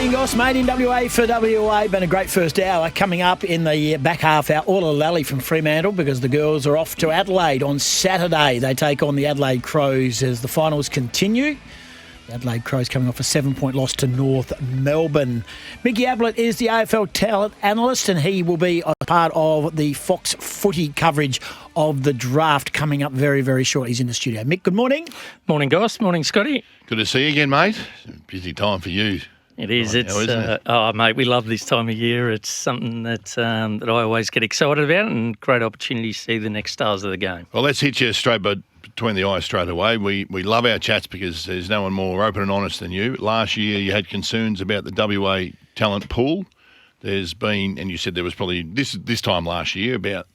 Morning, Goss, mate, in WA for WA. Been a great first hour. Coming up in the back half hour, Orla Lally from Fremantle, because the girls are off to Adelaide on Saturday. They take on the Adelaide Crows as the finals continue. The Adelaide Crows coming off a 7-point loss to North Melbourne. Mick Ablett is the AFL talent analyst, and he will be a part of the Fox footy coverage of the draft coming up very, very shortly. He's in the studio. Mick, good morning. Morning, Goss. Morning, Scotty. Good to see you again, mate. Busy time for you. It is. Right now, isn't it? Oh, mate, we love this time of year. It's something that I always get excited about, and great opportunity to see the next stars of the game. Well, let's hit you straight between the eyes straight away. We love our chats because there's no one more open and honest than you. Last year you had concerns about the WA talent pool. There's been, and you said there was probably this time last year about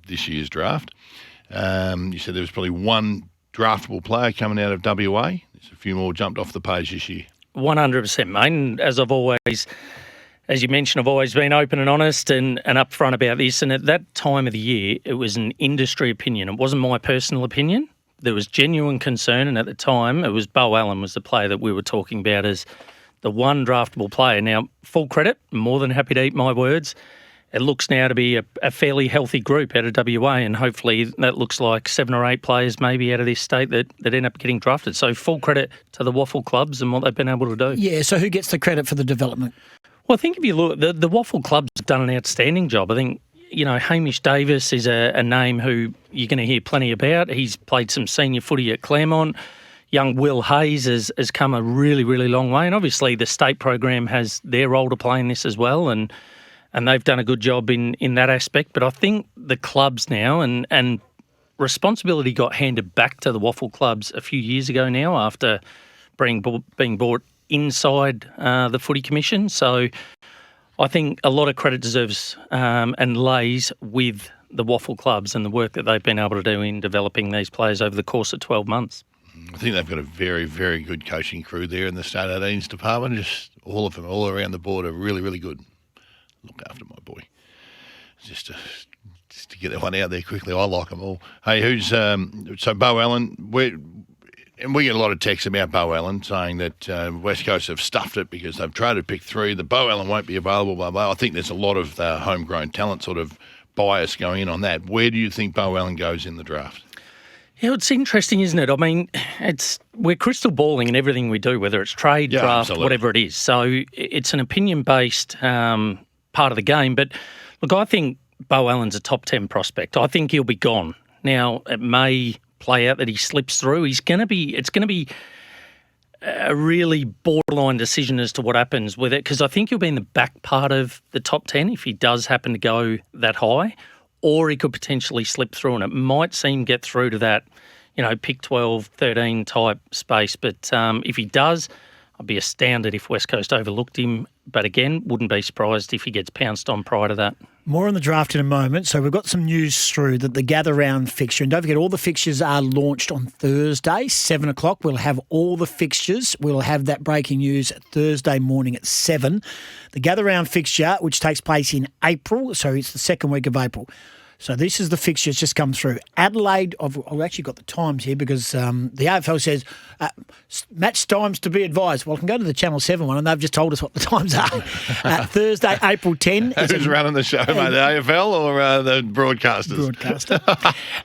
this year's draft. You said there was probably one draftable player coming out of WA. There's a few more jumped off the page this year. 100%, mate. And as you mentioned, I've always been open and honest and upfront about this. And at that time of the year, it was an industry opinion. It wasn't my personal opinion. There was genuine concern, and at the time, it was Bo Allen was the player that we were talking about as the one draftable player. Now, full credit, more than happy to eat my words. It looks now to be a fairly healthy group out of WA, and hopefully that looks like 7 or 8 players maybe out of this state that end up getting drafted. So full credit to the Waffle clubs and what they've been able to do. Yeah, so who gets the credit for the development? Well, I think if you look, the Waffle clubs have done an outstanding job. I think, Hamish Davis is a name who you're going to hear plenty about. He's played some senior footy at Claremont. Young Will Hayes has come a really, really long way. And obviously the state program has their role to play in this as well. And they've done a good job in that aspect. But I think the clubs now, and responsibility got handed back to the Waffle clubs a few years ago now after being brought inside the Footy Commission. So I think a lot of credit deserves and lays with the Waffle clubs and the work that they've been able to do in developing these players over the course of 12 months. I think they've got a very, very good coaching crew there in the State 18s department. Just all of them, all around the board, are really, really good. Look after my boy. Just to get that one out there quickly. I like them all. Hey, who's so Bo Allen? And we get a lot of texts about Bo Allen saying that West Coast have stuffed it because they've traded pick 3. The Bo Allen won't be available. Blah blah. I think there's a lot of homegrown talent sort of bias going in on that. Where do you think Bo Allen goes in the draft? Yeah, it's interesting, isn't it? I mean, we're crystal balling in everything we do, whether it's trade, draft, absolutely. Whatever it is. So it's an opinion-based part of the game. But look, I think Bo Allen's a top 10 prospect. I think he'll be gone. Now, it may play out that he slips through. It's going to be a really borderline decision as to what happens with it, because I think he'll be in the back part of the top 10 if he does happen to go that high, or he could potentially slip through, and it might seem get through to that, pick 12, 13 type space. But if he does, I'd be astounded if West Coast overlooked him. But again, wouldn't be surprised if he gets pounced on prior to that. More on the draft in a moment. So we've got some news through that the gather round fixture. And don't forget, all the fixtures are launched on Thursday, 7 o'clock. We'll have all the fixtures. We'll have that breaking news Thursday morning at 7. The gather round fixture, which takes place in April. So it's the second week of April. So this is the fixture that's just come through. Adelaide, I've actually got the times here because the AFL says match times to be advised. Well, I can go to the Channel 7 one and they've just told us what the times are. Thursday, April 10. Who's running the show, mate? The AFL or the broadcasters? Broadcaster.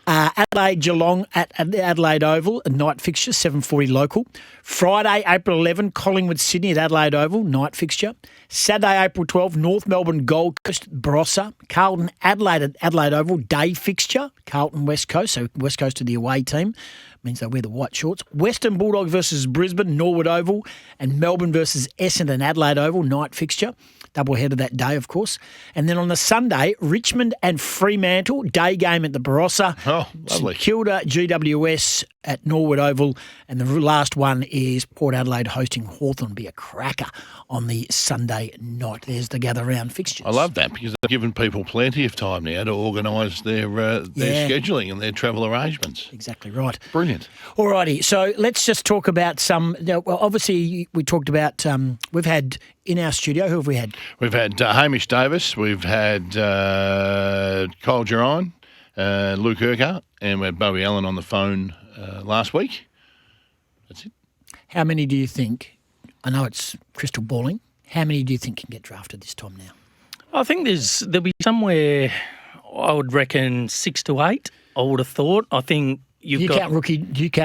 Adelaide Geelong at the Adelaide Oval, a night fixture, 7:40 local. Friday, April 11, Collingwood Sydney at Adelaide Oval, night fixture. Saturday, April 12, North Melbourne Gold Coast, Barossa. Carlton Adelaide at Adelaide Oval, day fixture. Carlton West Coast, so West Coast to the away team. Means they wear the white shorts. Western Bulldogs versus Brisbane, Norwood Oval. And Melbourne versus Essendon, Adelaide Oval, night fixture. Double header that day, of course. And then on the Sunday, Richmond and Fremantle, day game at the Barossa. Oh, lovely. St Kilda, GWS at Norwood Oval. And the last one is Port Adelaide hosting Hawthorn. Be a cracker on the Sunday night. There's the gather round fixtures. I love that because they've given people plenty of time now to organise their scheduling and their travel arrangements. Exactly right. Brilliant. All righty. So let's just talk about some. Well, obviously, we talked about. We've had in our studio. Who have we had? We've had Hamish Davis. We've had Kyle Gerine, Luke Urquhart, and we had Bowie Allen on the phone last week. That's it. How many do you think? I know it's crystal balling. How many do you think can get drafted this time now? I think there'll be somewhere, I would reckon 6 to 8, I would have thought. I think Do you count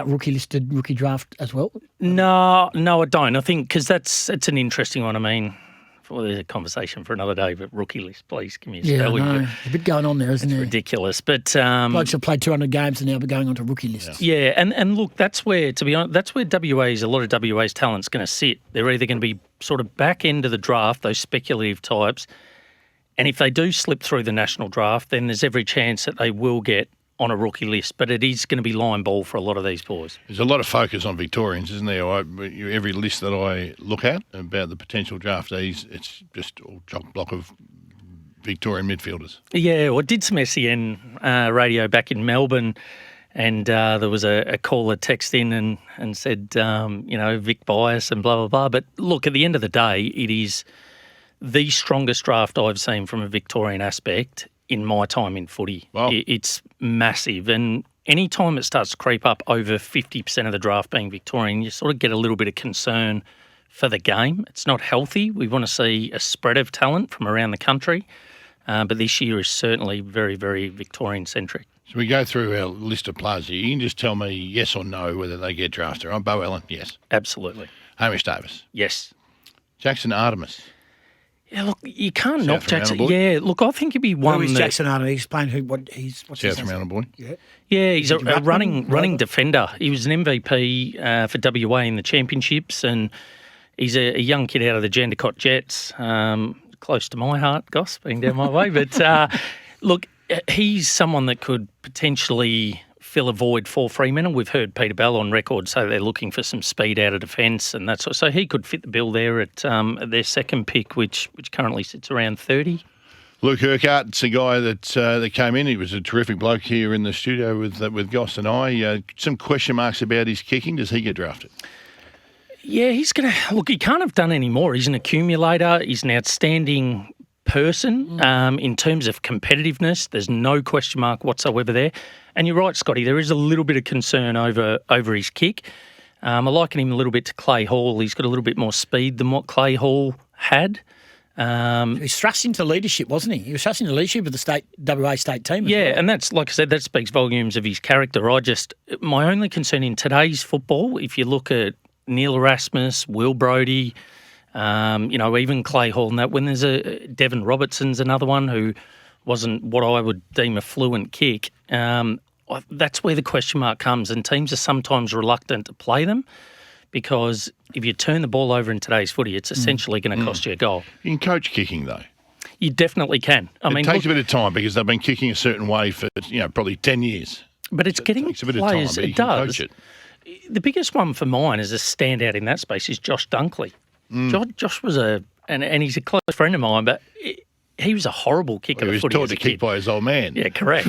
rookie listed rookie draft as well? No, I don't. I think because it's an interesting one. I mean, there's a conversation for another day, but rookie list, please give me a spell. Yeah, there's a bit going on there, isn't there? Ridiculous. But blokes have played 200 games and now be going on to rookie lists. Yeah, and look, that's where, to be honest, that's where a lot of WA's talent's going to sit. They're either going to be sort of back end of the draft, those speculative types, and if they do slip through the national draft, then there's every chance that they will get on a rookie list, but it is going to be line ball for a lot of these boys. There's a lot of focus on Victorians, isn't there? Every list that I look at about the potential draftees, it's just all chock-block of Victorian midfielders. Yeah, well, I did some SEN radio back in Melbourne, and there was a caller text in and said, Vic bias and blah, blah, blah. But look, at the end of the day, it is the strongest draft I've seen from a Victorian aspect in my time in footy. Wow. It's massive. And any time it starts to creep up over 50% of the draft being Victorian, you sort of get a little bit of concern for the game. It's not healthy. We want to see a spread of talent from around the country. But this year is certainly very, very Victorian-centric. So we go through our list of players here. You can just tell me yes or no whether they get drafted. I'm Bo Allen, yes. Absolutely. Hamish Davis. Yes. Jackson Artemis. Yeah, look, you can't knock South Jackson. Fremantle boy. Yeah, look, I think he'd be one. Who is that, Jackson Arnold? Explain what's South his Fremantle boy. Yeah, he's a ruckman? running defender. He was an MVP for WA in the championships, and he's a young kid out of the Jandakot Jets, close to my heart, Goss, being down my way. But look, he's someone that could potentially fill a void for Fremantle. We've heard Peter Bell on record say they're looking for some speed out of defence and that sort of. So he could fit the bill there at their second pick, which currently sits around 30. Luke Urquhart's a guy that came in. He was a terrific bloke here in the studio with Goss and I. Some question marks about his kicking. Does he get drafted? Yeah, he's going to... Look, he can't have done any more. He's an accumulator. He's an outstanding person in terms of competitiveness. There's no question mark whatsoever there. And you're right, Scotty, there is a little bit of concern over his kick. I liken him a little bit to Clay Hall. He's got a little bit more speed than what Clay Hall had. He's thrust into leadership, wasn't he? He was thrust into leadership of the WA state team. Yeah, and that's, like I said, that speaks volumes of his character. My only concern in today's football, if you look at Neil Erasmus, Will Brodie, even Clay Hall and that, when there's Devon Robertson's another one who wasn't what I would deem a fluent kick, that's where the question mark comes, and teams are sometimes reluctant to play them because if you turn the ball over in today's footy, it's essentially going to cost you a goal. You can coach kicking, though. You definitely can. It takes a bit of time because they've been kicking a certain way for probably 10 years. But it's getting takes a bit players. of time, but it can does. coach it. The biggest one for mine as a standout in that space is Josh Dunkley. Josh was and he's a close friend of mine, but he was a horrible kicker. He was taught to kick by his old man. Yeah, correct.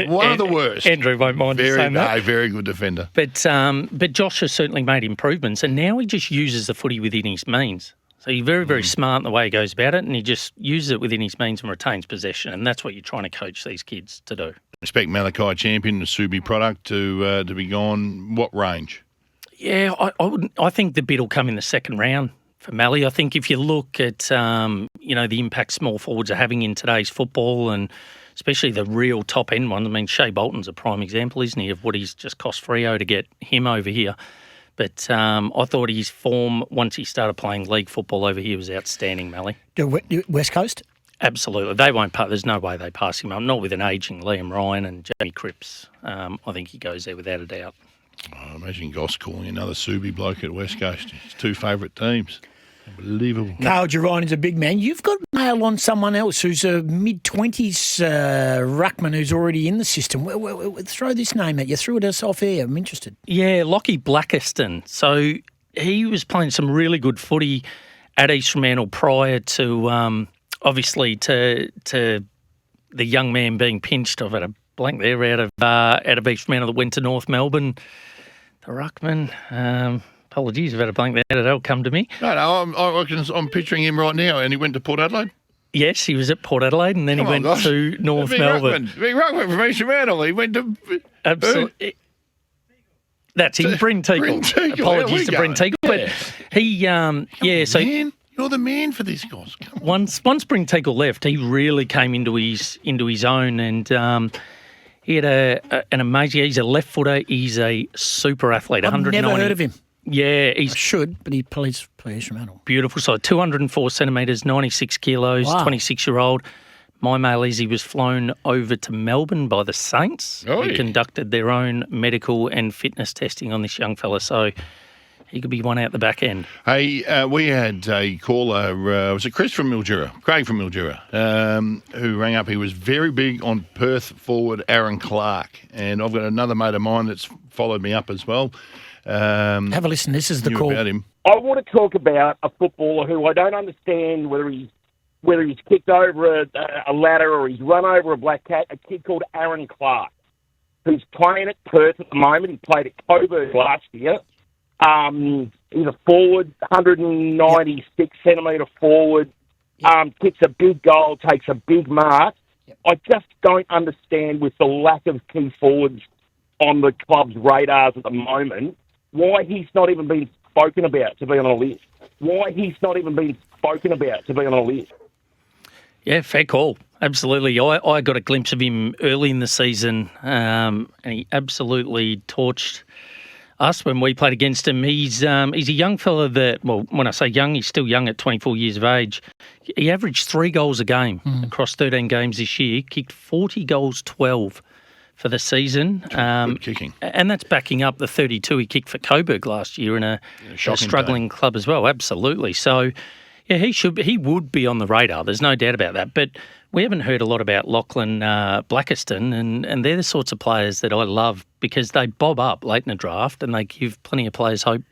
One of the worst. Andrew won't mind saying that. Very good defender. But Josh has certainly made improvements, and now he just uses the footy within his means. So he's very, very smart in the way he goes about it, and he just uses it within his means and retains possession, and that's what you're trying to coach these kids to do. Expect Malachi Champion, the Subi product, to be gone. What range? Yeah, I think the bid will come in the second round for Mally. I think if you look at the impact small forwards are having in today's football, and especially the real top end ones. I mean, Shea Bolton's a prime example, isn't he, of what he's just cost Freo to get him over here. But I thought his form once he started playing league football over here was outstanding, Mally. West Coast? Absolutely. They won't pass. There's no way they pass him up. Not with an ageing Liam Ryan and Jamie Cripps. I think he goes there without a doubt. I imagine Goss calling another Subi bloke at West Coast. His two favourite teams. Unbelievable. Carl Girine is a big man. You've got nail on someone else who's a mid-20s ruckman who's already in the system. Throw this name at you. Threw it us off air. I'm interested. Yeah, Lockie Blackiston. So he was playing some really good footy at East Fremantle prior to, obviously, to the young man being pinched. I've had a blank there out of East Fremantle that went to North Melbourne. The ruckman. Apologies, I've had a blank there. That'll come to me. No, I'm picturing him right now, and he went to Port Adelaide. Yes, he was at Port Adelaide, and then he went to North Melbourne. Big ruckman from East Fremantle. He went to... Absolutely. That's him, Bryn Teagle. Apologies to Bryn Teagle. But he, so... You're the man for this, Goss. Come on. Once Bryn Teagle left, he really came into his own, and he had an amazing. He's a left footer. He's a super athlete. I've never heard of him. Yeah, I should, but he plays Fremantle. Beautiful side. 204 centimetres, 96 kilos, Wow. 26-year-old. My mail is he was flown over to Melbourne by the Saints. Oh, Who yeah. conducted their own medical and fitness testing on this young fella. So he could be one out the back end. Hey, we had a caller, was it Chris from Mildura? Craig from Mildura, who rang up. He was very big on Perth forward Aaron Clark. And I've got another mate of mine that's followed me up as well. Have a listen. This is the Knew call. about him. I want to talk about a footballer who I don't understand whether he's kicked over a ladder or he's run over a black cat, a kid called Aaron Clark, who's playing at Perth at the moment. He played at Coburg last year. He's a forward, 196 centimetre forward, kicks a big goal, takes a big mark. I just don't understand, with the lack of key forwards on the club's radars at the moment, why he's not even been spoken about to be on a list. Yeah, fair call. Absolutely. I got a glimpse of him early in the season, and he absolutely torched us when we played against him. He's a young fella that, well, when I say young, he's still young at 24 years of age. He averaged 3 goals a game across 13 games this year. He kicked 40 goals, 12 for the season. Good kicking. And that's backing up the 32 he kicked for Coburg last year in a shocking struggling club as well. Absolutely. So, yeah, he would be on the radar. There's no doubt about that. But we haven't heard a lot about Lachlan Blackiston, and they're the sorts of players that I love because they bob up late in the draft and they give plenty of players hope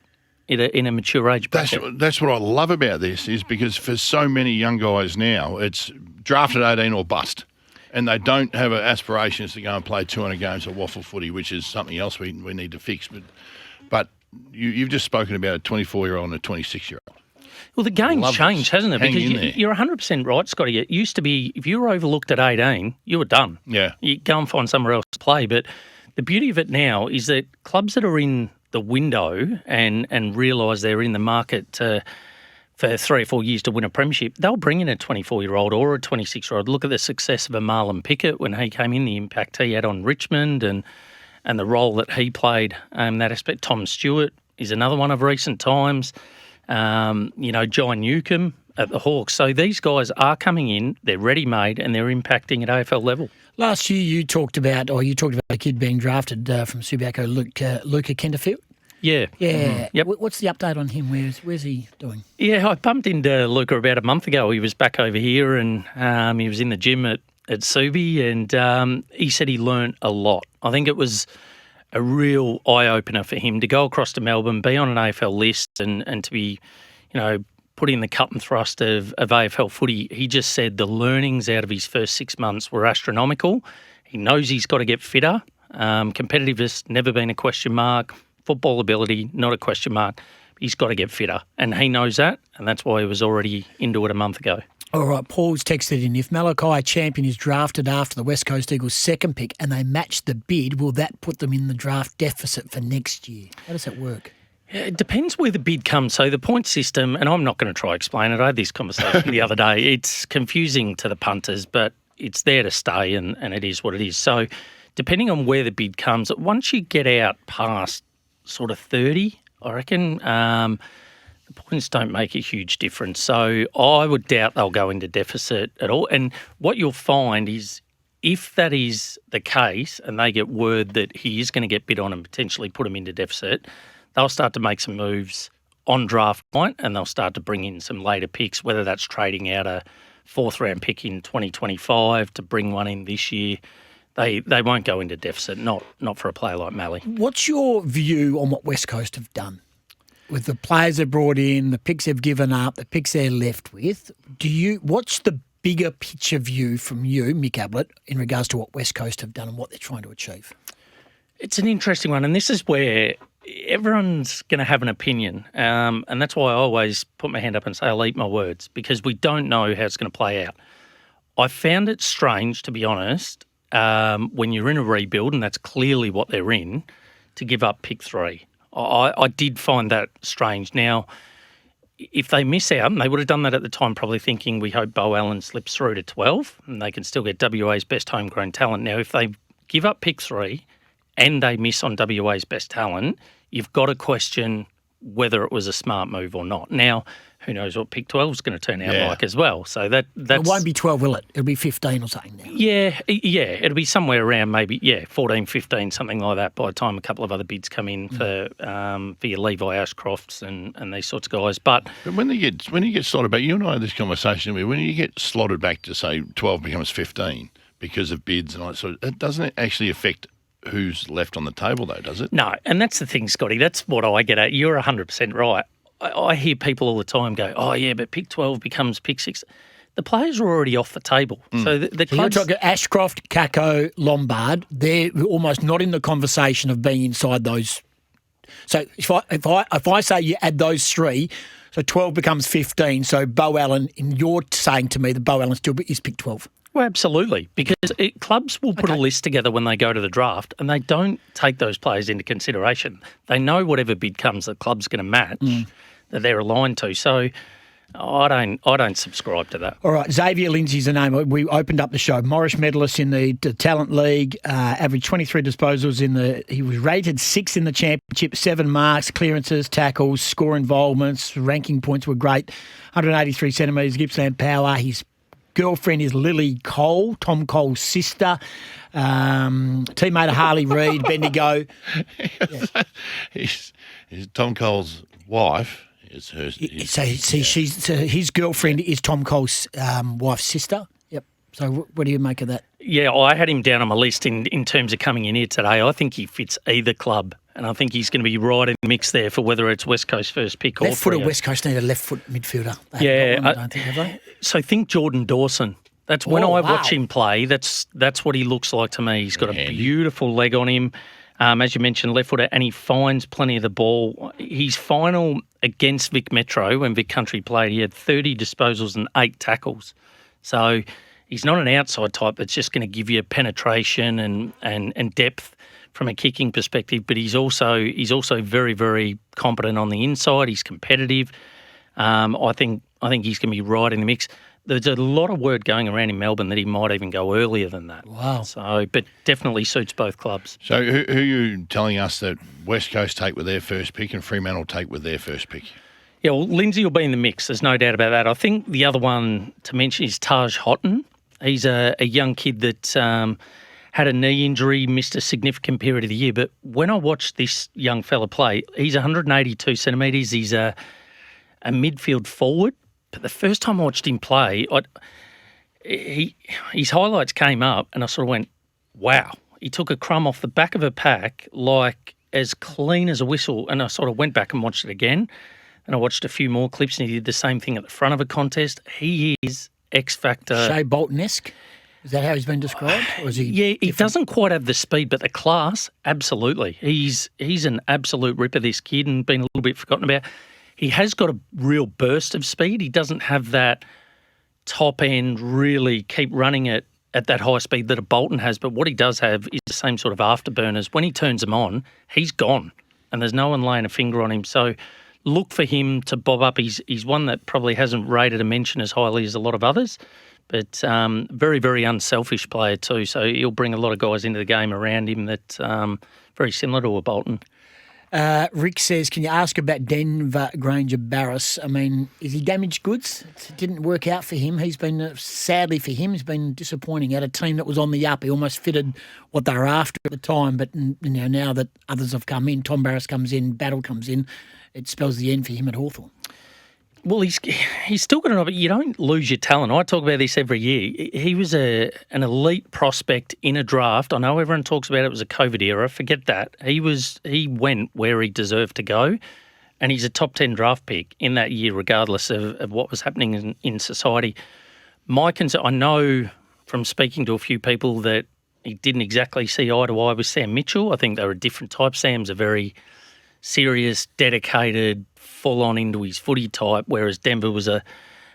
in a mature age bracket. That's what I love about this, is because for so many young guys now, it's drafted 18 or bust. And they don't have aspirations to go and play 200 games of waffle footy, which is something else we need to fix. But you've just spoken about a 24-year-old and a 26-year-old. Well, the game's changed, hasn't it? Hang Because in there. you're 100% right, Scotty. It used to be, if you were overlooked at 18, you were done. Yeah. You go and find somewhere else to play. But the beauty of it now is that clubs that are in the window and realise they're in the market for 3 or 4 years to win a premiership, they'll bring in a 24-year-old or a 26-year-old. Look at the success of a Marlon Pickett when he came in, the impact he had on Richmond and the role that he played in that aspect. Tom Stewart is another one of recent times. John Newcomb at the Hawks. So these guys are coming in, they're ready-made, and they're impacting at AFL level. Last year you talked about a kid being drafted from Subiaco, Luca Kenderfield. Yeah. Yeah. Mm-hmm. Yep. What's the update on him? Where's he doing? Yeah, I bumped into Luca about a month ago. He was back over here and he was in the gym at Subi, and he said he learnt a lot. I think it was a real eye-opener for him to go across to Melbourne, be on an AFL list and to be, put in the cut and thrust of AFL footy. He just said the learnings out of his first 6 months were astronomical. He knows he's got to get fitter. Competitiveness, never been a question mark. Football ability, not a question mark. He's got to get fitter, and he knows that, and that's why he was already into it a month ago. All right, Paul's texted in, if Malachi Champion is drafted after the West Coast Eagles' second pick and they match the bid, will that put them in the draft deficit for next year? How does that work? It depends where the bid comes. So the point system, and I'm not going to try to explain it. I had this conversation the other day. It's confusing to the punters, but it's there to stay, and it is what it is. So depending on where the bid comes, once you get out past sort of 30, I reckon the points don't make a huge difference. So I would doubt they'll go into deficit at all. And what you'll find is if that is the case and they get word that he is going to get bid on and potentially put him into deficit, they'll start to make some moves on draft night and they'll start to bring in some later picks, whether that's trading out a 4th round pick in 2025 to bring one in this year. They won't go into deficit, not for a player like Malley. What's your view on what West Coast have done? With the players they've brought in, the picks they've given up, the picks they're left with, what's the bigger picture view from you, Mick Ablett, in regards to what West Coast have done and what they're trying to achieve? It's an interesting one, and this is where everyone's going to have an opinion, and that's why I always put my hand up and say I'll eat my words, because we don't know how it's going to play out. I found it strange, to be honest, when you're in a rebuild, and that's clearly what they're in, to give up pick 3. I did find that strange. Now, if they miss out, and they would have done that at the time, probably thinking we hope Bo Allen slips through to 12 and they can still get WA's best homegrown talent. Now, if they give up pick 3 and they miss on WA's best talent, you've got to question whether it was a smart move or not. Now, who knows what pick 12 is going to turn out like as well. So that's... It won't be 12, will it? It'll be 15 or something now. Yeah, it'll be somewhere around maybe, 14, 15, something like that by the time a couple of other bids come in for your Levi Ashcrofts and these sorts of guys. But when you get slotted back, you and I had this conversation, when you get slotted back to, say, 12 becomes 15 because of bids and all that sort of, doesn't it actually affect who's left on the table, though, does it? No, and that's the thing, Scotty. That's what I get at. You're 100% right. I hear people all the time go, oh, yeah, but pick 12 becomes pick 6. The players are already off the table. So the clubs... You're talking Ashcroft, Kako, Lombard, they're almost not in the conversation of being inside those. So if I say you add those 3, so 12 becomes 15, so Bo Allen, and you're saying to me that Bo Allen still is pick 12. Well, absolutely, because clubs will put a list together when they go to the draft and they don't take those players into consideration. They know whatever bid comes, the club's going to match that they're aligned to. So I don't subscribe to that. All right, Xavier Lindsay's the name. We opened up the show. Morris medalist in the Talent League, averaged 23 disposals he was rated 6th in the championship, 7 marks, clearances, tackles, score involvements, ranking points were great, 183 centimetres, Gippsland power. His girlfriend is Lily Cole, Tom Cole's sister. Teammate of Harley Reid, Bendigo. Yeah. He's Tom Cole's wife. Is her. His girlfriend is Tom Cole's wife's sister. Yep. So what do you make of that? Yeah, I had him down on my list in terms of coming in here today. I think he fits either club, and I think he's going to be right in the mix there for whether it's West Coast first pick or left foot. West Coast need a left foot midfielder. I don't think, have they? So think Jordan Dawson. That's when I watch him play. That's what he looks like to me. He's got a beautiful leg on him. As you mentioned, left footer, and he finds plenty of the ball. His final against Vic Metro, when Vic Country played, he had 30 disposals and 8 tackles. So he's not an outside type that's just going to give you penetration and depth from a kicking perspective, but he's also very, very competent on the inside. He's competitive. I think he's going to be right in the mix. There's a lot of word going around in Melbourne that he might even go earlier than that. Wow. So, but definitely suits both clubs. So who are you telling us that West Coast take with their first pick and Fremantle take with their first pick? Yeah, well, Lindsay will be in the mix. There's no doubt about that. I think the other one to mention is Taj Houghton. He's a young kid that had a knee injury, missed a significant period of the year. But when I watched this young fella play, he's 182 centimetres. He's a midfield forward. But the first time I watched him play, his highlights came up and I sort of went, wow. He took a crumb off the back of a pack like as clean as a whistle, and I sort of went back and watched it again. And I watched a few more clips and he did the same thing at the front of a contest. He is X Factor. Shea Bolton-esque? Is that how he's been described? Or is he he doesn't quite have the speed, but the class, absolutely. He's an absolute ripper, this kid, and been a little bit forgotten about. He has got a real burst of speed. He doesn't have that top end, really keep running it at that high speed that a Bolton has. But what he does have is the same sort of afterburners. When he turns them on, he's gone, and there's no one laying a finger on him. So look for him to bob up. He's one that probably hasn't rated a mention as highly as a lot of others, but very, very unselfish player too. So he'll bring a lot of guys into the game around him that very similar to a Bolton. Rick says, can you ask about Denver Granger Barris? I mean, is he damaged goods? It didn't work out for him. He's been, sadly for him, he's been disappointing at a team that was on the up. He almost fitted what they were after at the time, but now that others have come in, Tom Barris comes in, Battle comes in, it spells the end for him at Hawthorn. Well, he's still got an opportunity. You don't lose your talent. I talk about this every year. He was an elite prospect in a draft. I know everyone talks about it was a COVID era. Forget that. He went where he deserved to go, and he's a top 10 draft pick in that year, regardless of what was happening in society. My concern, I know from speaking to a few people that he didn't exactly see eye to eye with Sam Mitchell. I think they were a different type. Sam's a very serious, dedicated, full-on into his footy type, whereas Denver was a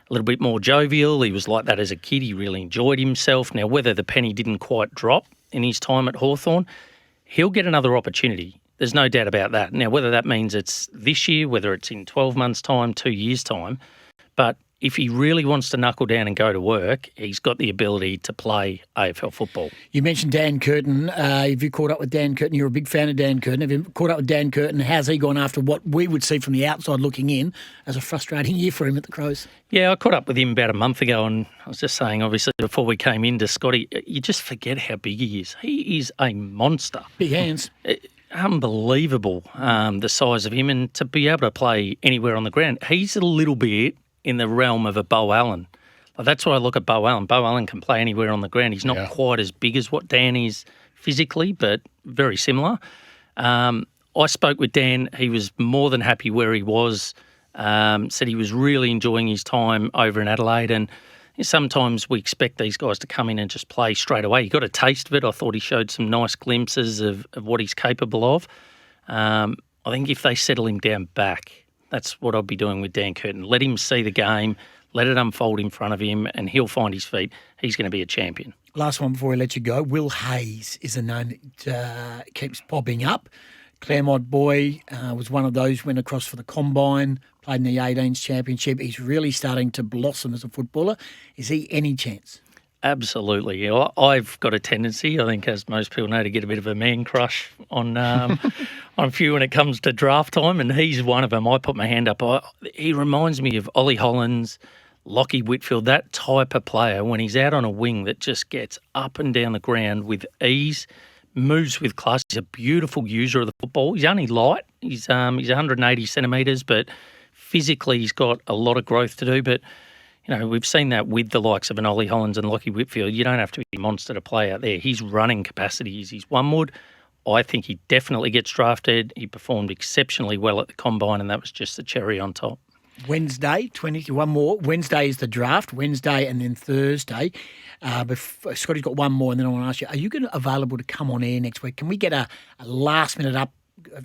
little bit more jovial. He was like that as a kid. He really enjoyed himself. Now, whether the penny didn't quite drop in his time at Hawthorn, he'll get another opportunity. There's no doubt about that. Now, whether that means it's this year, whether it's in 12 months' time, 2 years' time, but if he really wants to knuckle down and go to work, he's got the ability to play AFL football. You mentioned Dan Curtin. Have you caught up with Dan Curtin? You're a big fan of Dan Curtin. Have you caught up with Dan Curtin? How's he gone after what we would see from the outside looking in as a frustrating year for him at the Crows? Yeah, I caught up with him about a month ago, and I was just saying, obviously, before we came into Scotty, you just forget how big he is. He is a monster. Big hands. Unbelievable, the size of him, and to be able to play anywhere on the ground. He's a little bit in the realm of a Bo Allen. That's why I look at Bo Allen. Bo Allen can play anywhere on the ground. He's not quite as big as what Dan is physically, but very similar. I spoke with Dan. He was more than happy where he was, said he was really enjoying his time over in Adelaide, and sometimes we expect these guys to come in and just play straight away. He got a taste of it. I thought he showed some nice glimpses of what he's capable of. I think if they settle him down back, that's what I'll be doing with Dan Curtin. Let him see the game, let it unfold in front of him, and he'll find his feet. He's going to be a champion. Last one before we let you go. Will Hayes is a name that keeps popping up. Claremont boy was one of those, went across for the Combine, played in the 18s Championship. He's really starting to blossom as a footballer. Is he any chance? Absolutely. Yeah, I've got a tendency, I think, as most people know, to get a bit of a man crush on on a few when it comes to draft time, and he's one of them. I put my hand up. He reminds me of Ollie Hollands, Lockie Whitfield, that type of player when he's out on a wing that just gets up and down the ground with ease, moves with class. He's a beautiful user of the football. He's only light. He's 180 centimetres, but physically he's got a lot of growth to do. But we've seen that with the likes of an Ollie Hollands and Lockie Whitfield. You don't have to be a monster to play out there. His running capacity is his one wood. I think he definitely gets drafted. He performed exceptionally well at the Combine, and that was just the cherry on top. Wednesday, one more. Wednesday is the draft, Wednesday and then Thursday. But Scotty's got one more, and then I want to ask you, are you available to come on air next week? Can we get a last minute up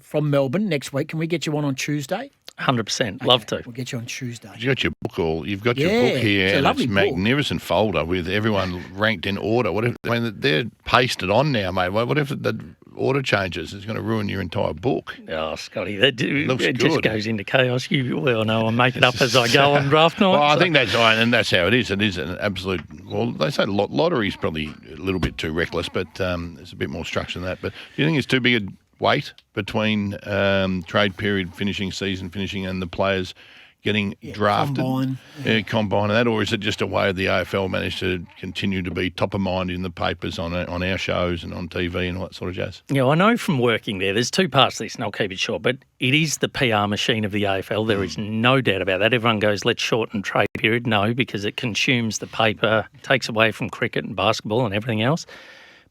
from Melbourne next week? Can we get you on Tuesday? 100%. Okay, Love to. We'll get you on Tuesday. You've got your book you've got your book here, it's and it's a magnificent folder with everyone ranked in order. They're pasted on now, mate. What if the order changes? It's going to ruin your entire book. Oh, Scotty, it just goes into chaos. You well know I make it up as I go on draft night. Well, I think that's right, and that's how it is. It is an absolute. Well, they say lottery's probably a little bit too reckless, but there's a bit more structure than that. But do you think it's too big a wait between trade period finishing, season finishing, and the players getting drafted? Combine and that, or is it just a way the AFL managed to continue to be top of mind in the papers on our shows and on TV and all that sort of jazz? Yeah, I know from working there's two parts to this, and I'll keep it short, but it is the PR machine of the AFL. There is no doubt about that. Everyone goes, let's shorten trade period. No, because it consumes the paper, takes away from cricket and basketball and everything else.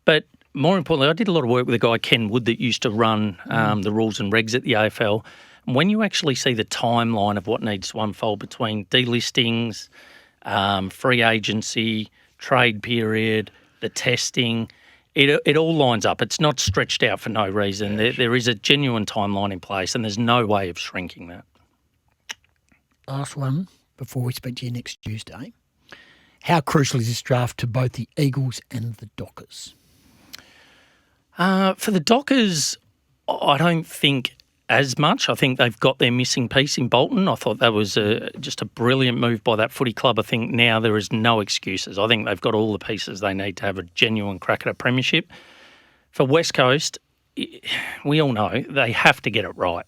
But more importantly, I did a lot of work with a guy, Ken Wood, that used to run the rules and regs at the AFL. And when you actually see the timeline of what needs to unfold between delistings, free agency, trade period, the testing, it all lines up. It's not stretched out for no reason. There is a genuine timeline in place, and there's no way of shrinking that. Last one before we speak to you next Tuesday. How crucial is this draft to both the Eagles and the Dockers? For the Dockers, I don't think as much. I think they've got their missing piece in Bolton. I thought that was just a brilliant move by that footy club. I think now there is no excuses. I think they've got all the pieces they need to have a genuine crack at a premiership. For West Coast, we all know they have to get it right.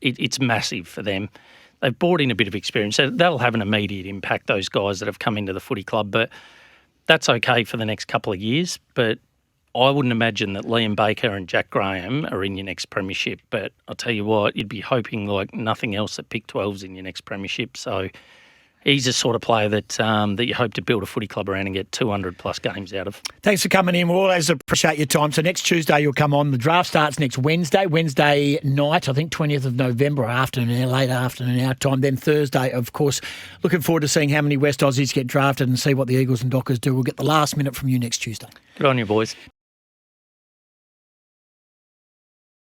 It's massive for them. They've brought in a bit of experience. That'll have an immediate impact, those guys that have come into the footy club, but that's okay for the next couple of years. But I wouldn't imagine that Liam Baker and Jack Graham are in your next premiership, but I'll tell you what, you'd be hoping like nothing else that Pick 12's in your next premiership. So he's the sort of player that you hope to build a footy club around and get 200-plus games out of. Thanks for coming in. We always appreciate your time. So next Tuesday you'll come on. The draft starts next Wednesday night, I think 20th of November, late afternoon our time. Then Thursday, of course. Looking forward to seeing how many West Aussies get drafted and see what the Eagles and Dockers do. We'll get the last minute from you next Tuesday. Good on you, boys.